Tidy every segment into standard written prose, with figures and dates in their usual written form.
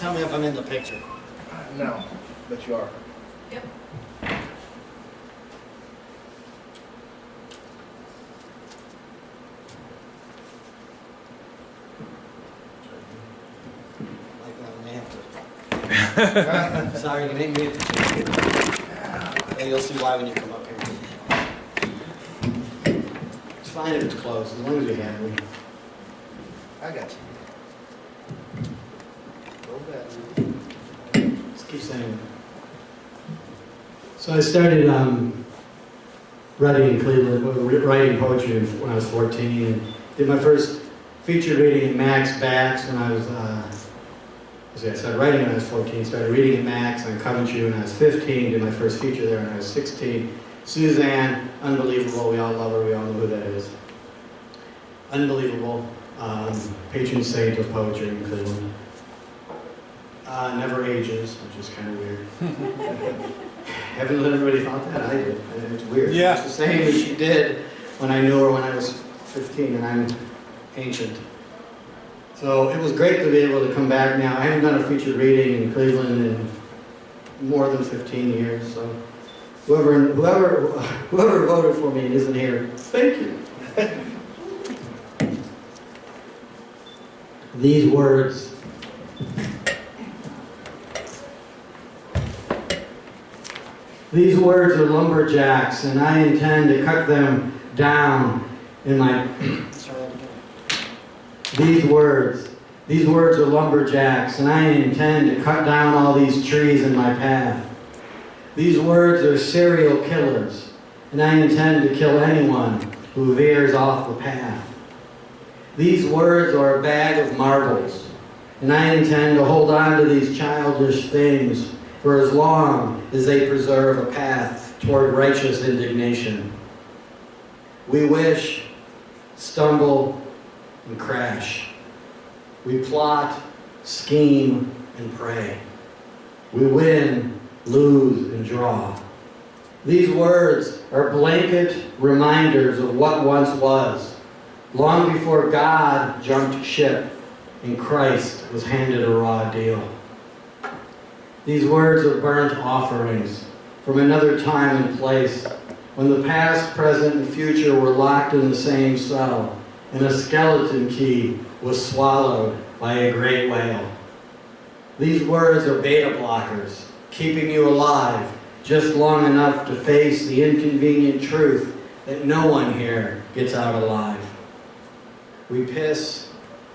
Tell me if I'm in the picture. No, but you are. Yep. Like that man. Sorry, you didn't get it. And you'll see why when you come up here. It's fine if it's closed, as long as you have me. I got you. Go back. Just keep saying. So I started writing in Cleveland, writing poetry when I was 14, and did my first feature reading in Max Bax when I was, I started writing when I was 14, started reading at Max on Coventry when I was 15, did my first feature there when I was 16. Suzanne, unbelievable, we all love her, we all know who that is. Unbelievable, patron saint of poetry in Cleveland. Never ages, which is kind of weird. Haven't everybody thought that? I did. It's weird. Yeah. It's the same as she did when I knew her when I was 15, and I'm ancient. So it was great to be able to come back now. I haven't done a featured reading in Cleveland in more than 15 years. So whoever voted for me and isn't here, thank you. These words. These words are lumberjacks, and I intend to cut them down in my... These words are lumberjacks, and I intend to cut down all these trees in my path. These words are serial killers, and I intend to kill anyone who veers off the path. These words are a bag of marbles, and I intend to hold on to these childish things for as long as they preserve a path toward righteous indignation. We wish, stumble, and crash. We plot, scheme, and pray. We win, lose, and draw. These words are blanket reminders of what once was, long before God jumped ship and Christ was handed a raw deal. These words are burnt offerings from another time and place when the past, present, and future were locked in the same cell and a skeleton key was swallowed by a great whale. These words are beta blockers, keeping you alive just long enough to face the inconvenient truth that no one here gets out alive. We piss,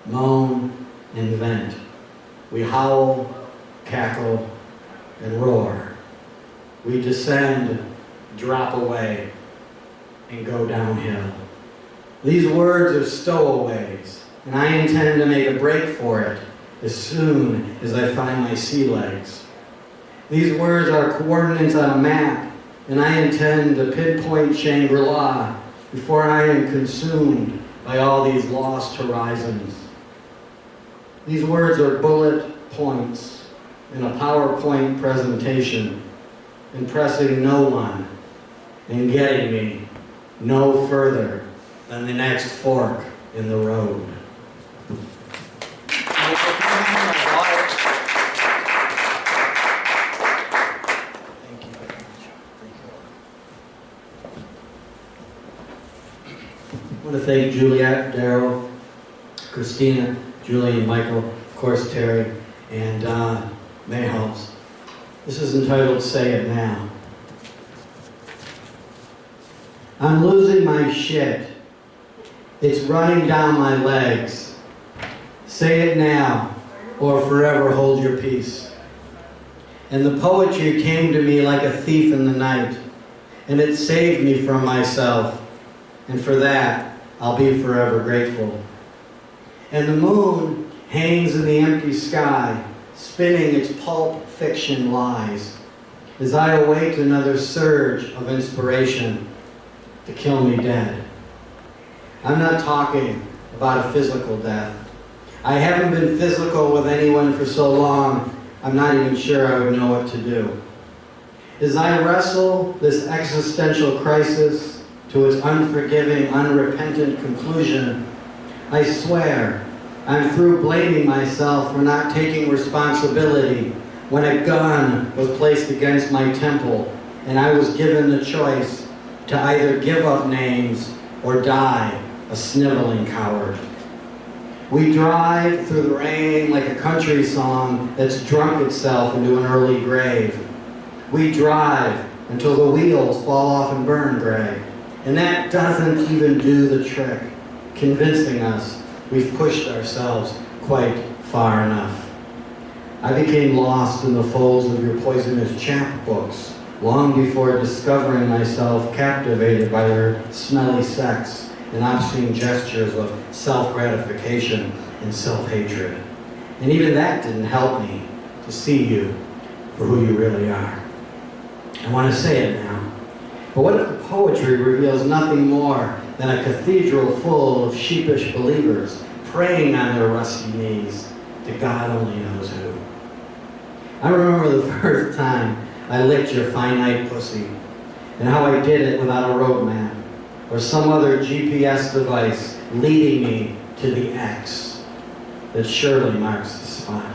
moan, and vent. We howl, cackle, and roar. We descend, drop away, and go downhill. These words are stowaways, and I intend to make a break for it as soon as I find my sea legs. These words are coordinates on a map, and I intend to pinpoint Shangri-La before I am consumed by all these lost horizons. These words are bullet points in a PowerPoint presentation, impressing no one and getting me no further than the next fork in the road. Thank you very much. I want to thank Juliet, Daryl, Christina, Julie, and Michael, of course Terry, and Mahall's. This is entitled Say It Now. I'm losing my shit. It's running down my legs. Say it now, or forever hold your peace. And the poetry came to me like a thief in the night, and it saved me from myself, and for that, I'll be forever grateful. And the moon hangs in the empty sky, spinning its pulp fiction lies, as I await another surge of inspiration to kill me dead. I'm not talking about a physical death. I haven't been physical with anyone for so long, I'm not even sure I would know what to do. As I wrestle this existential crisis to its unforgiving, unrepentant conclusion, I swear I'm through blaming myself for not taking responsibility when a gun was placed against my temple and I was given the choice to either give up names or die a sniveling coward. We drive through the rain like a country song that's drunk itself into an early grave. We drive until the wheels fall off and burn gray. And that doesn't even do the trick, convincing us we've pushed ourselves quite far enough. I became lost in the folds of your poisonous chapbooks long before discovering myself captivated by their smelly sex and obscene gestures of self-gratification and self-hatred. And even that didn't help me to see you for who you really are. I want to say it now. But what if the poetry reveals nothing more than a cathedral full of sheepish believers praying on their rusty knees to God only knows who? I remember the first time I licked your finite pussy and how I did it without a roadmap or some other GPS device leading me to the X that surely marks the spot.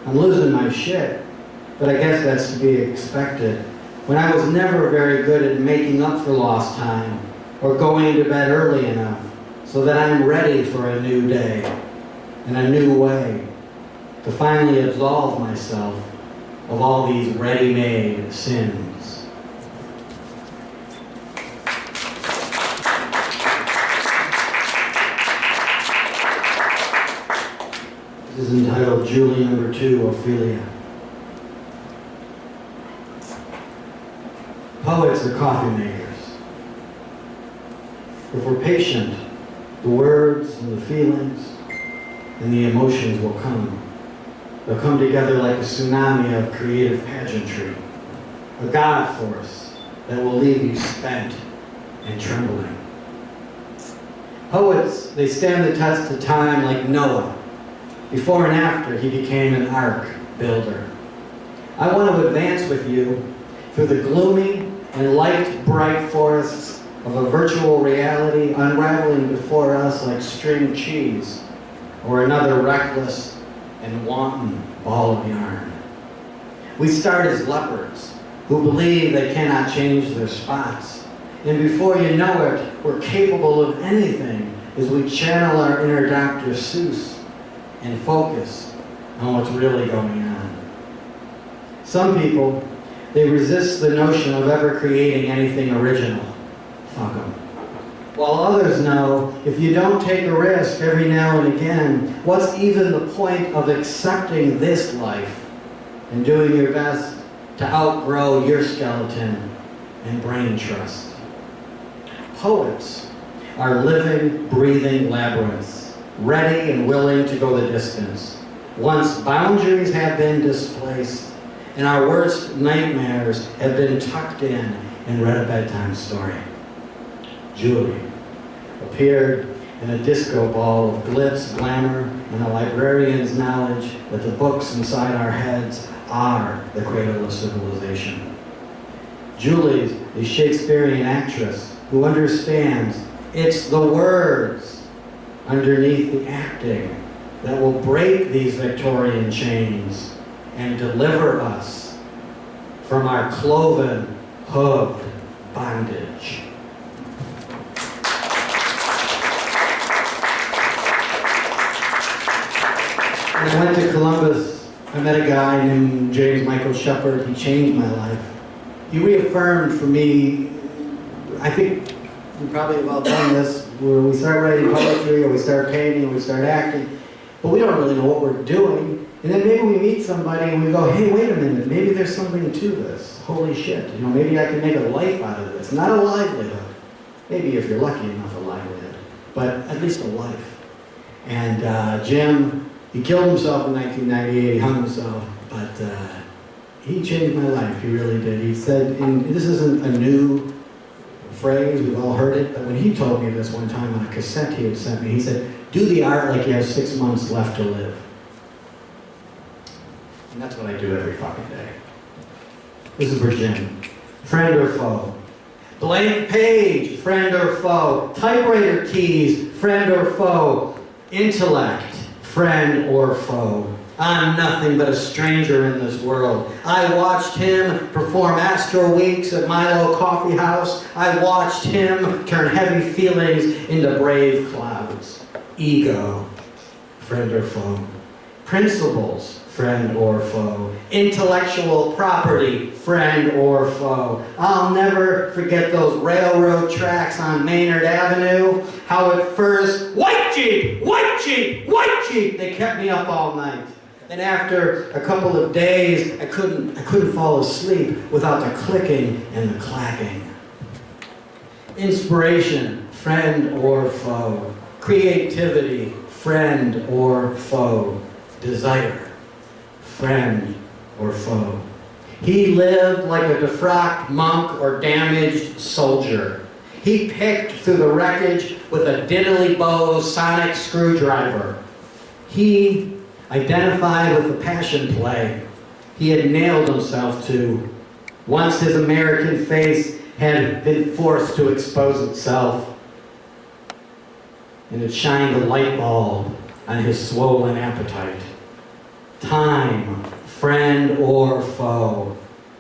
I'm losing my shit, but I guess that's to be expected when I was never very good at making up for lost time or going to bed early enough so that I'm ready for a new day and a new way to finally absolve myself of all these ready-made sins. This is entitled Julie Number 2, Ophelia. Poets are coffee makers. If we're patient, the words and the feelings and the emotions will come. They'll come together like a tsunami of creative pageantry, a God force that will leave you spent and trembling. Poets, they stand the test of time like Noah. Before and after, he became an ark builder. I want to advance with you through the gloomy and light-bright forests of a virtual reality unraveling before us like string cheese or another reckless and wanton ball of yarn. We start as leopards who believe they cannot change their spots. And before you know it, we're capable of anything as we channel our inner Dr. Seuss and focus on what's really going on. Some people, they resist the notion of ever creating anything original. Fuck them. While others know, if you don't take a risk every now and again, what's even the point of accepting this life and doing your best to outgrow your skeleton and brain trust? Poets are living, breathing labyrinths, ready and willing to go the distance. Once boundaries have been displaced and our worst nightmares have been tucked in and read a bedtime story. Julie appeared in a disco ball of glitz, glamour, and a librarian's knowledge that the books inside our heads are the cradle of civilization. Julie's a Shakespearean actress who understands it's the words underneath the acting that will break these Victorian chains and deliver us from our cloven, hooved bondage. When I went to Columbus, I met a guy named James Michael Shepard. He changed my life. He reaffirmed for me, I think we probably have all done this, where we start writing poetry, or we start painting, or we start acting, but we don't really know what we're doing. And then maybe we meet somebody and we go, hey, wait a minute, maybe there's something to this. Holy shit, you know, maybe I can make a life out of this. Not a livelihood. Maybe if you're lucky enough, a livelihood. But at least a life. And Jim, he killed himself in 1998, he hung himself, but he changed my life, he really did. He said, and this isn't a new phrase, we've all heard it, but when he told me this one time on a cassette he had sent me, he said, do the art like you have 6 months left to live. And that's what I do every fucking day. This is for Jim. Friend or foe? Blank page, friend or foe? Typewriter keys, friend or foe? Intellect, friend or foe. I'm nothing but a stranger in this world. I watched him perform Astro Weeks at Milo Coffee House. I watched him turn heavy feelings into brave clouds. Ego, friend or foe. Principles, friend or foe. Intellectual property, friend or foe. I'll never forget those railroad tracks on Maynard Avenue. How at first, white Jeep, white Jeep, white Jeep, they kept me up all night. And after a couple of days, I couldn't fall asleep without the clicking and the clacking. Inspiration, friend or foe. Creativity, friend or foe. Desire, friend or foe. He lived like a defrocked monk or damaged soldier. He picked through the wreckage with a diddly bow sonic screwdriver. He identified with the passion play he had nailed himself to. Once his American face had been forced to expose itself, and it shined a light bulb on his swollen appetite. Time, friend or foe.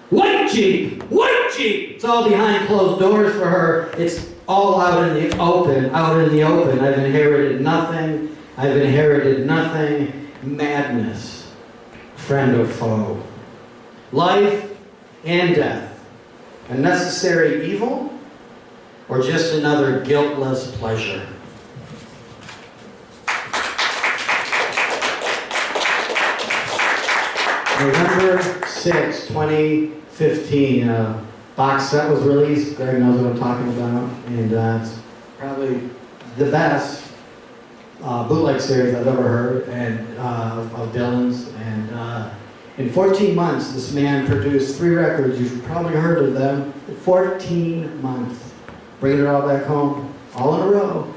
White Jeep! White Jeep! It's all behind closed doors for her. It's all out in the open, out in the open. I've inherited nothing. I've inherited nothing. Madness, friend or foe. Life and death. A necessary evil or just another guiltless pleasure? November 6, 2015, a box set was released. Greg knows what I'm talking about. And it's probably the best bootleg series I've ever heard and of Dylan's. And in 14 months, this man produced 3 records. You've probably heard of them. 14 months. Bringing it all back home, all in a row.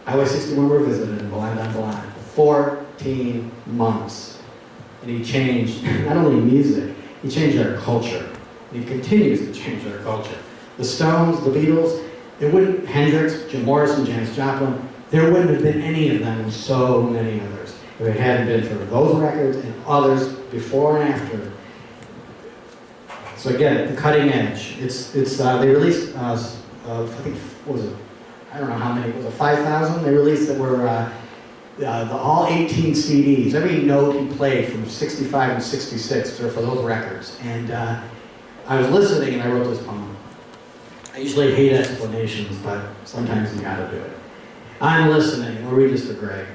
Highway 61 Revisited, Blind on Blind. 14 months. And he changed not only music, he changed our culture. And he continues to change our culture. The Stones, the Beatles, Hendrix, Jim Morrison, Janis Joplin, there wouldn't have been any of them and so many others if it hadn't been for those records and others before and after. So again, the cutting edge. They released, I think, what was it? I don't know how many, was it 5,000? They released that were all 18 CDs. Every note he played from 65 and 66 for those records. And I was listening and I wrote this poem. I usually hate explanations, but sometimes you gotta do it. I'm listening. We'll read this for Greg.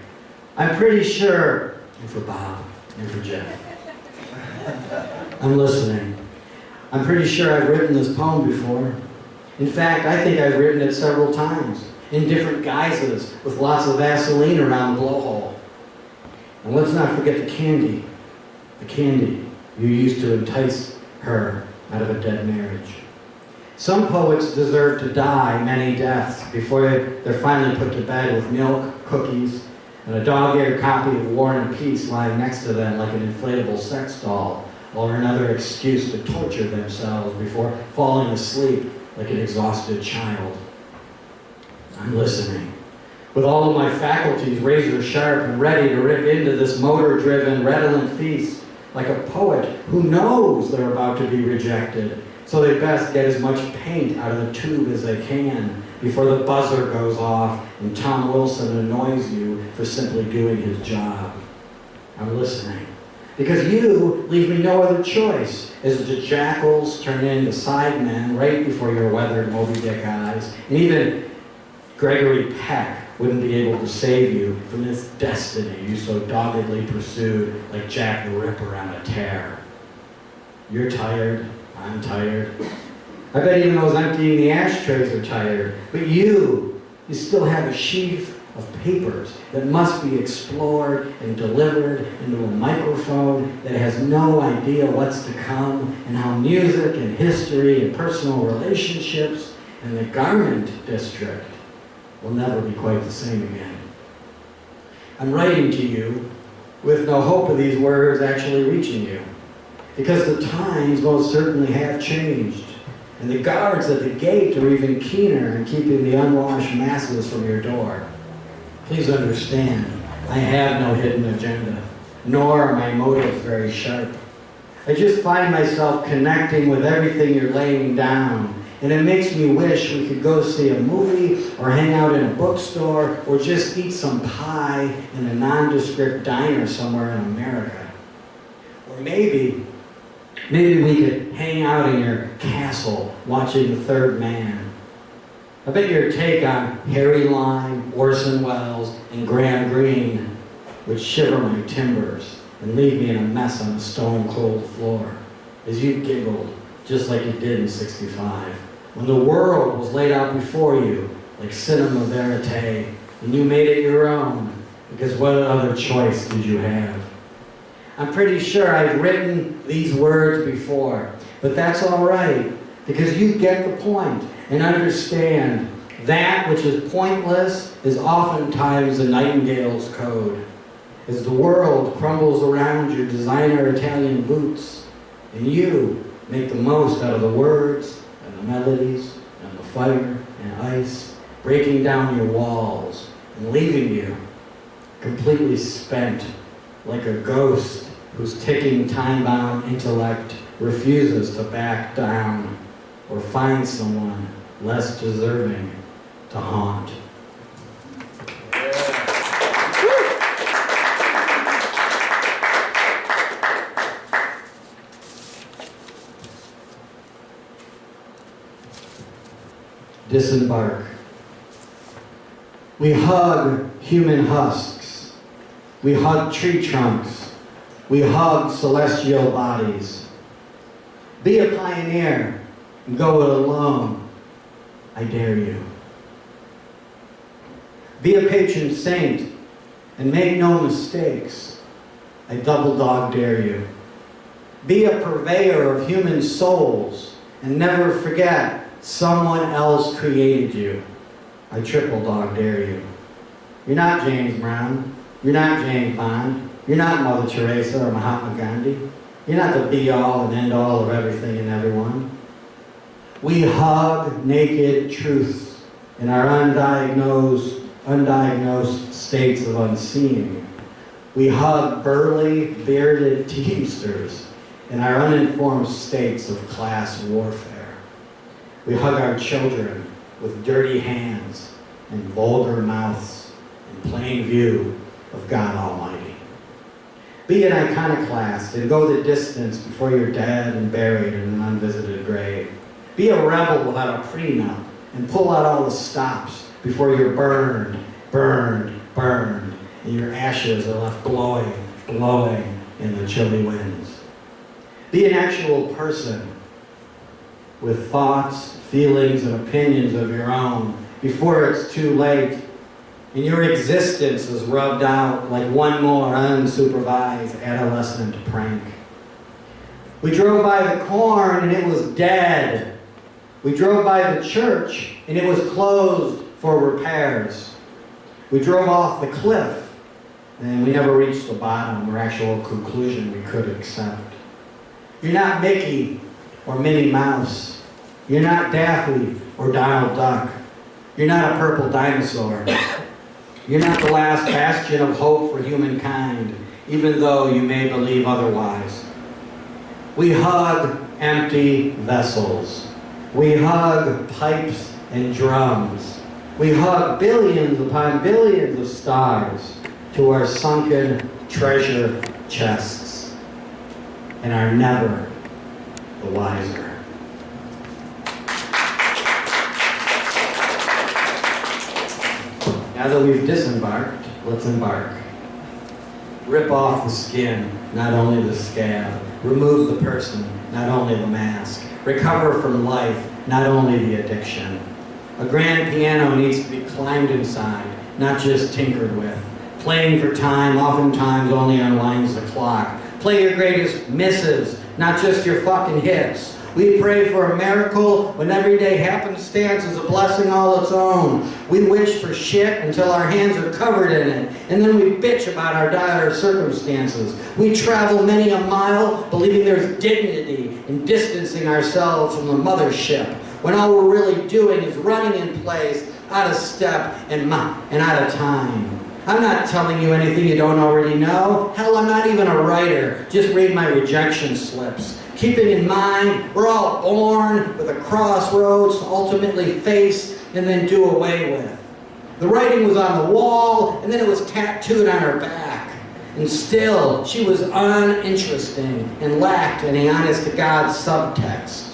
I'm pretty sure, and for Bob, and for Jeff. I'm listening. I'm pretty sure I've written this poem before. In fact, I think I've written it several times, in different guises, with lots of Vaseline around the blowhole. And let's not forget the candy you used to entice her out of a dead marriage. Some poets deserve to die many deaths before they're finally put to bed with milk, cookies, and a dog-eared copy of War and Peace lying next to them like an inflatable sex doll, or another excuse to torture themselves before falling asleep like an exhausted child. I'm listening. With all of my faculties razor sharp and ready to rip into this motor-driven, redolent feast, like a poet who knows they're about to be rejected, so they best get as much paint out of the tube as they can before the buzzer goes off and Tom Wilson annoys you for simply doing his job. I'm listening. Because you leave me no other choice as the jackals turn into sidemen right before your weathered Moby Dick eyes. And even Gregory Peck wouldn't be able to save you from this destiny you so doggedly pursued like Jack the Ripper on a tear. You're tired. I'm tired. I bet even those emptying the ashtrays are tired. But you still have a sheaf of papers that must be explored and delivered into a microphone that has no idea what's to come and how music and history and personal relationships and the garment district will never be quite the same again. I'm writing to you with no hope of these words actually reaching you, because the times most certainly have changed, and the guards at the gate are even keener in keeping the unwashed masses from your door. Please understand, I have no hidden agenda, nor are my motives very sharp. I just find myself connecting with everything you're laying down, and it makes me wish we could go see a movie or hang out in a bookstore or just eat some pie in a nondescript diner somewhere in America. Or maybe we could hang out in your castle watching The Third Man. I bet your take on Harry Lime, Orson Welles, and Graham Greene would shiver my timbers and leave me in a mess on the stone-cold floor as you giggled just like you did in '65. When the world was laid out before you like cinema verite, and you made it your own, because what other choice did you have? I'm pretty sure I've written these words before, but that's all right, because you get the point and understand that which is pointless is oftentimes a nightingale's code. As the world crumbles around your designer Italian boots, and you make the most out of the words and the melodies and the fire and ice, breaking down your walls and leaving you completely spent, like a ghost whose ticking time-bound intellect refuses to back down or find someone less deserving to haunt. Disembark. We hug human husks. We hug tree trunks. We hug celestial bodies. Be a pioneer and go it alone. I dare you. Be a patron saint and make no mistakes. I double dog dare you. Be a purveyor of human souls and never forget someone else created you. I triple dog dare you. You're not James Brown. You're not James Bond. You're not Mother Teresa or Mahatma Gandhi. You're not the be-all and end-all of everything and everyone. We hug naked truths in our undiagnosed states of unseeing. We hug burly, bearded teamsters in our uninformed states of class warfare. We hug our children with dirty hands and vulgar mouths in plain view of God Almighty. Be an iconoclast and go the distance before you're dead and buried in an unvisited grave. Be a rebel without a prenup and pull out all the stops before you're burned, and your ashes are left blowing in the chilly winds. Be an actual person with thoughts, feelings, and opinions of your own before it's too late and your existence is rubbed out like one more unsupervised adolescent prank. We drove by the corn and it was dead. We drove by the church and it was closed for repairs. We drove off the cliff and we never reached the bottom or actual conclusion we could accept. You're not Mickey or Minnie Mouse. You're not Daffy or Donald Duck. You're not a purple dinosaur. You're not the last bastion of hope for humankind, even though you may believe otherwise. We hug empty vessels. We hug pipes and drums. We hug billions upon billions of stars to our sunken treasure chests and are never the wiser. Now that we've disembarked, let's embark. Rip off the skin, not only the scab. Remove the person, not only the mask. Recover from life, not only the addiction. A grand piano needs to be climbed inside, not just tinkered with. Playing for time oftentimes only unwinds the clock. Play your greatest misses, not just your fucking hits. We pray for a miracle when everyday happenstance is a blessing all its own. We wish for shit until our hands are covered in it, and then we bitch about our dire circumstances. We travel many a mile believing there's dignity in distancing ourselves from the mothership, when all we're really doing is running in place, out of step and out of time. I'm not telling you anything you don't already know. Hell, I'm not even a writer. Just read my rejection slips. Keeping in mind, we're all born with a crossroads to ultimately face and then do away with. The writing was on the wall, and then it was tattooed on her back. And still, she was uninteresting and lacked any honest-to-God subtext.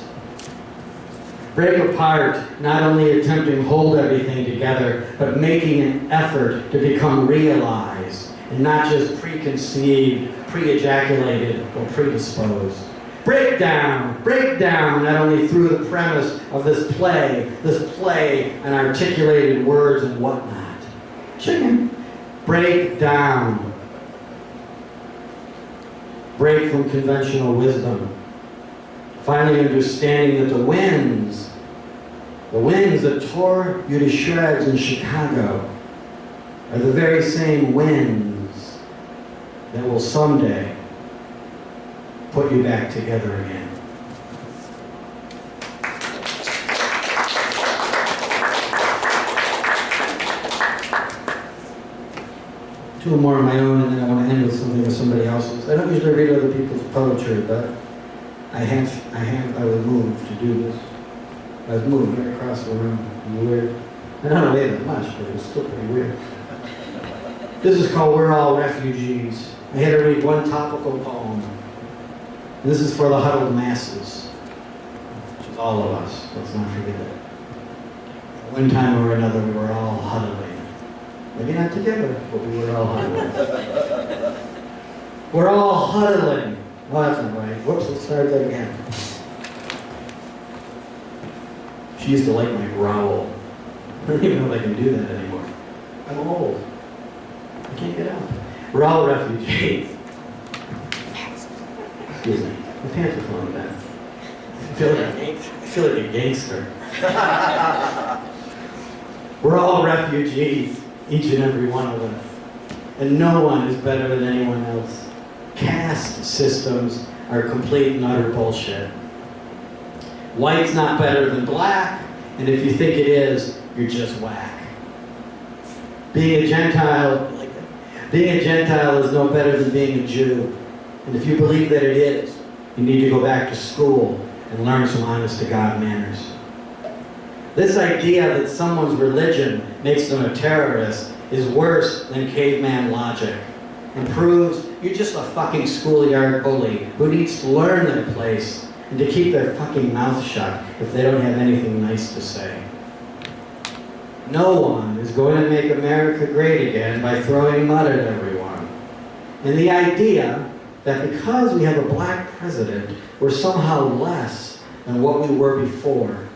Break apart, not only attempting to hold everything together, but making an effort to become realized, and not just preconceived, pre-ejaculated, or predisposed. Break down, not only through the premise of this play on articulated words and whatnot. Chicken. Break down. Break from conventional wisdom. Finally understanding that the winds that tore you to shreds in Chicago are the very same winds that will someday put you back together again. Two more of my own, and then I want to end with something with somebody else's. I don't usually read other people's poetry, but I was moved to do this. I was moved right across the room. Weird. I don't know that much, but it was still pretty weird. This is called We're All Refugees. I had to read one topical poem. And this is for the huddled masses, which is all of us. Let's not forget it. At one time or another, we were all huddling. Maybe not together, but we were all huddling. We're all huddling. Oh, that's not right. Whoops, let's start that again. She used to like my growl. I don't even know if I can do that anymore. I'm old. I can't get out. We're all refugees. Excuse me. My pants are falling down. I feel like a gangster. We're all refugees, each and every one of us. And no one is better than anyone else. Caste systems are complete and utter bullshit. White's not better than black, and if you think it is, you're just whack. Being a Gentile is no better than being a Jew. And if you believe that it is, you need to go back to school and learn some honest-to-God manners. This idea that someone's religion makes them a terrorist is worse than caveman logic and proves you're just a fucking schoolyard bully who needs to learn their place and to keep their fucking mouth shut if they don't have anything nice to say. No one is going to make America great again by throwing mud at everyone. And the idea that because we have a black president, we're somehow less than what we were before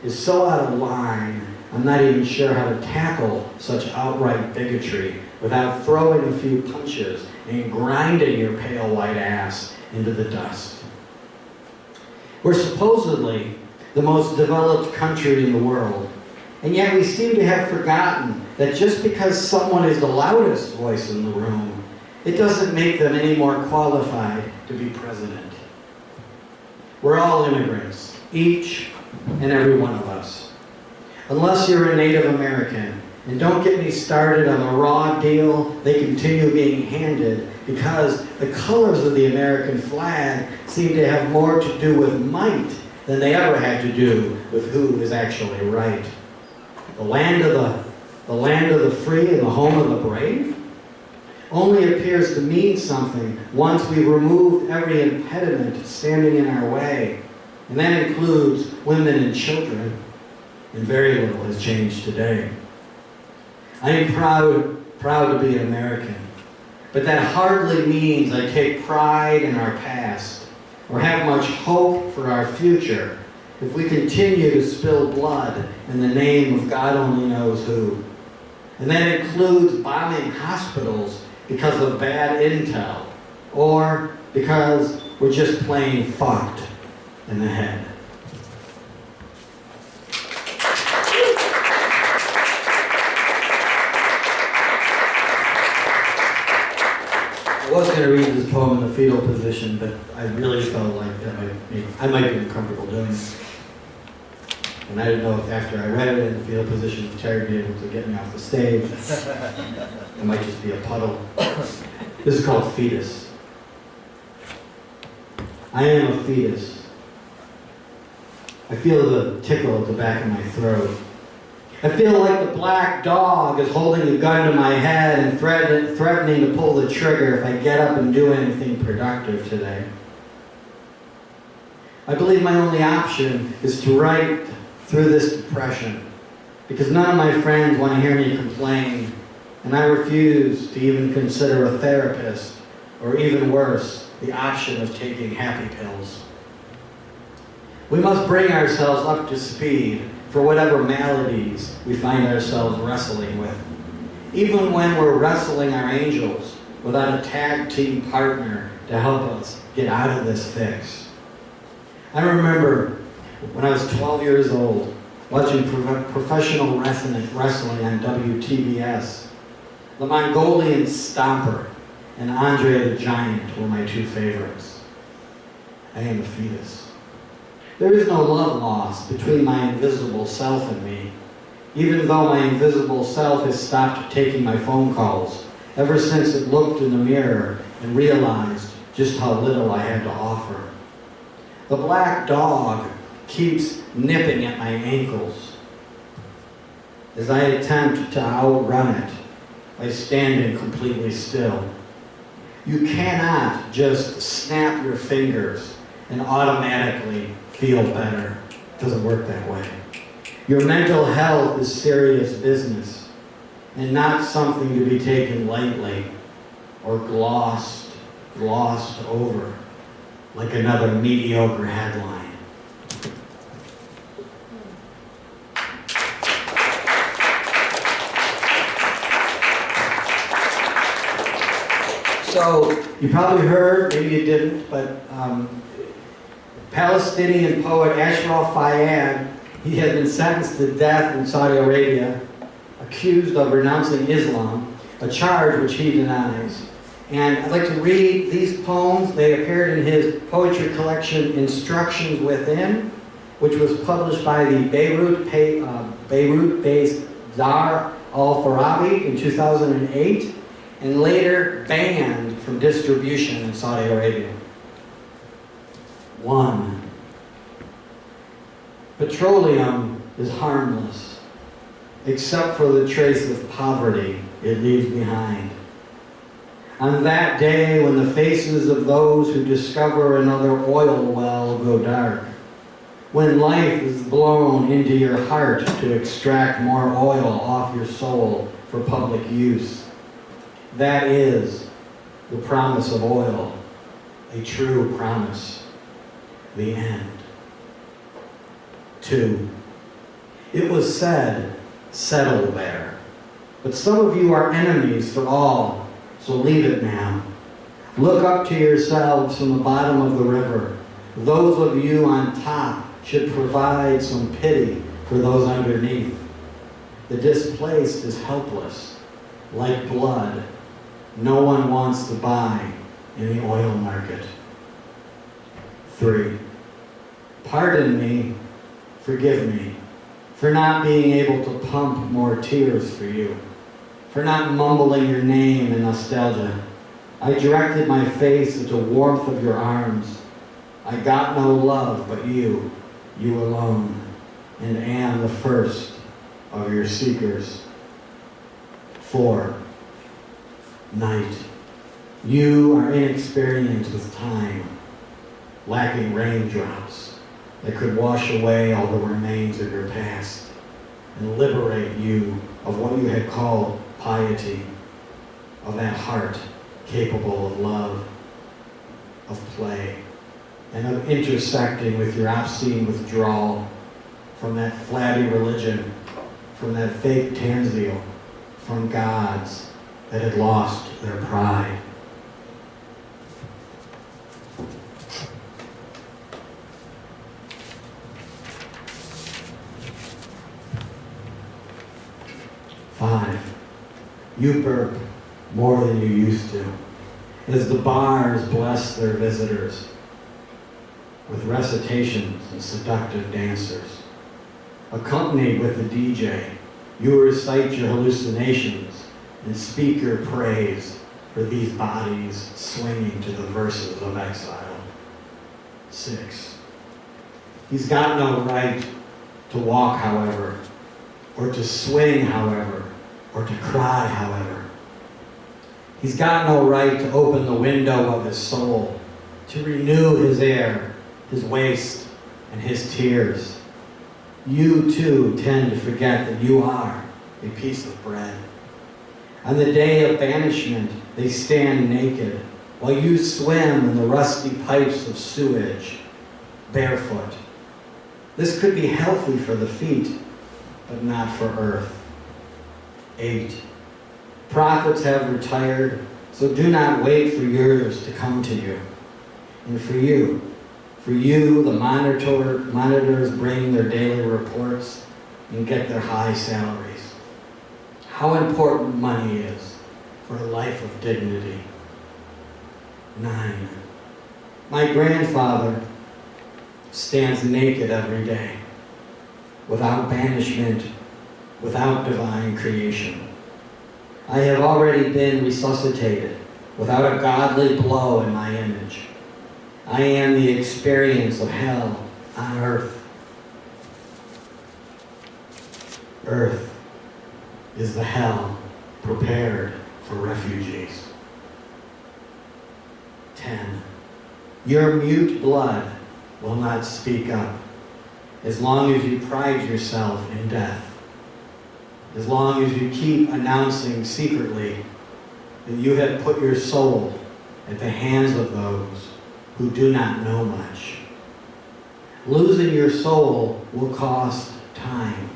is so out of line, I'm not even sure how to tackle such outright bigotry without throwing a few punches and grinding your pale white ass into the dust. We're supposedly the most developed country in the world, and yet we seem to have forgotten that just because someone is the loudest voice in the room, it doesn't make them any more qualified to be president. We're all immigrants, each and every one of us. Unless you're a Native American, and don't get me started on the raw deal they continue being handed because the colors of the American flag seem to have more to do with might than they ever had to do with who is actually right. The land of the free and the home of the brave only appears to mean something once we've removed every impediment standing in our way. And that includes women and children. And very little has changed today. I am proud to be an American. But that hardly means I take pride in our past or have much hope for our future if we continue to spill blood in the name of God only knows who. And that includes bombing hospitals because of bad intel or because we're just plain fucked in the head. I was going to read this poem in the fetal position, but I really felt like I might be uncomfortable doing it. And I didn't know if after I read it in the fetal position, if Terry would be able to get me off the stage. It might just be a puddle. This is called Fetus. I am a fetus. I feel the tickle at the back of my throat. I feel like the black dog is holding a gun to my head and threatening to pull the trigger if I get up and do anything productive today. I believe my only option is to write through this depression, because none of my friends want to hear me complain, and I refuse to even consider a therapist, or even worse, the option of taking happy pills. We must bring ourselves up to speed for whatever maladies we find ourselves wrestling with, even when we're wrestling our angels without a tag team partner to help us get out of this fix. I remember when I was 12 years old, watching professional wrestling on WTBS. The Mongolian Stomper and Andre the Giant were my two favorites. I am a fetus. There is no love lost between my invisible self and me, even though my invisible self has stopped taking my phone calls ever since it looked in the mirror and realized just how little I had to offer. The black dog keeps nipping at my ankles as I attempt to outrun it by standing completely still. You cannot just snap your fingers and automatically feel better. It doesn't work that way. Your mental health is serious business and not something to be taken lightly or glossed over like another mediocre headline. So, you probably heard, maybe you didn't, but Palestinian poet Ashraf Fayyad, he had been sentenced to death in Saudi Arabia, accused of renouncing Islam, a charge which he denies. And I'd like to read these poems. They appeared in his poetry collection, Instructions Within, which was published by the Beirut-based Dar al-Farabi in 2008, and later banned from distribution in Saudi Arabia. 1. Petroleum is harmless, except for the trace of poverty it leaves behind. On that day when the faces of those who discover another oil well go dark, when life is blown into your heart to extract more oil off your soul for public use, that is the promise of oil, a true promise, the end. 2. It was said, settle there. But some of you are enemies for all, so leave it now. Look up to yourselves from the bottom of the river. Those of you on top should provide some pity for those underneath. The displaced is helpless, like blood. No one wants to buy in the oil market. 3. Pardon me, forgive me, for not being able to pump more tears for you, for not mumbling your name in nostalgia. I directed my face at the warmth of your arms. I got no love but you, you alone, and am the first of your seekers. 4. Night. You are inexperienced with time, lacking raindrops that could wash away all the remains of your past and liberate you of what you had called piety, of that heart capable of love, of play, and of intersecting with your obscene withdrawal from that flabby religion, from that fake tanzio, from gods that had lost their pride. Five, you burp more than you used to, as the bars bless their visitors with recitations and seductive dancers. accompanied with the DJ, you recite your hallucinations and speak your praise for these bodies swinging to the verses of exile. 6. He's got no right to walk, however, or to swing, however, or to cry, however. He's got no right to open the window of his soul, to renew his air, his waste, and his tears. You too tend to forget that you are a piece of bread. On the day of banishment, they stand naked, while you swim in the rusty pipes of sewage, barefoot. This could be healthy for the feet, but not for earth. 8. Prophets have retired, so do not wait for yours to come to you. And for you, the monitors bring their daily reports and get their high salaries. How important money is for a life of dignity. 9. My grandfather stands naked every day, without banishment, without divine creation. I have already been resuscitated without a godly blow in my image. I am the experience of hell on earth. Earth is the hell prepared for refugees. 10. Your mute blood will not speak up as long as you pride yourself in death. As long as you keep announcing secretly that you have put your soul at the hands of those who do not know much. Losing your soul will cost time,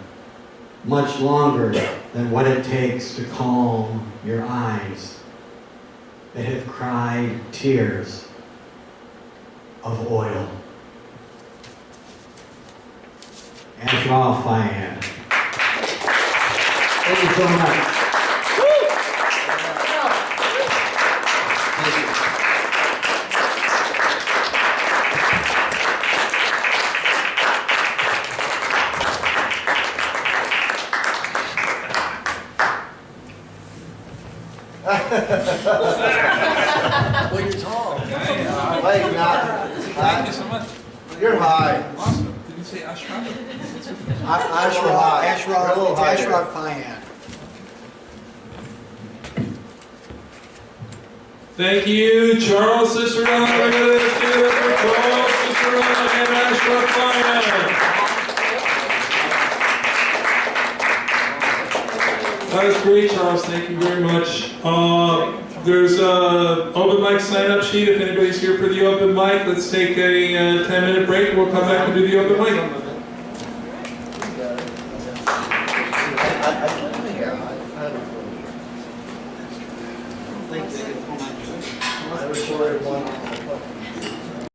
much longer than what it takes to calm your eyes that have cried tears of oil. Ashraf Fayad. Thank you so much. Thank you. Well, you're tall. Wait, not. Thank you so much. You're high. Awesome. Did you say Ashraf? Ashraf Fayad. Thank you, Charles Cicirella. Look at this. Give it up for Charles Cicirella and Ashraf Fayad. That was great, Charles. Thank you very much. There's an open mic sign-up sheet if anybody's here for the open mic. Let's take a 10-minute break and we'll come back and do the open mic. I recorded one.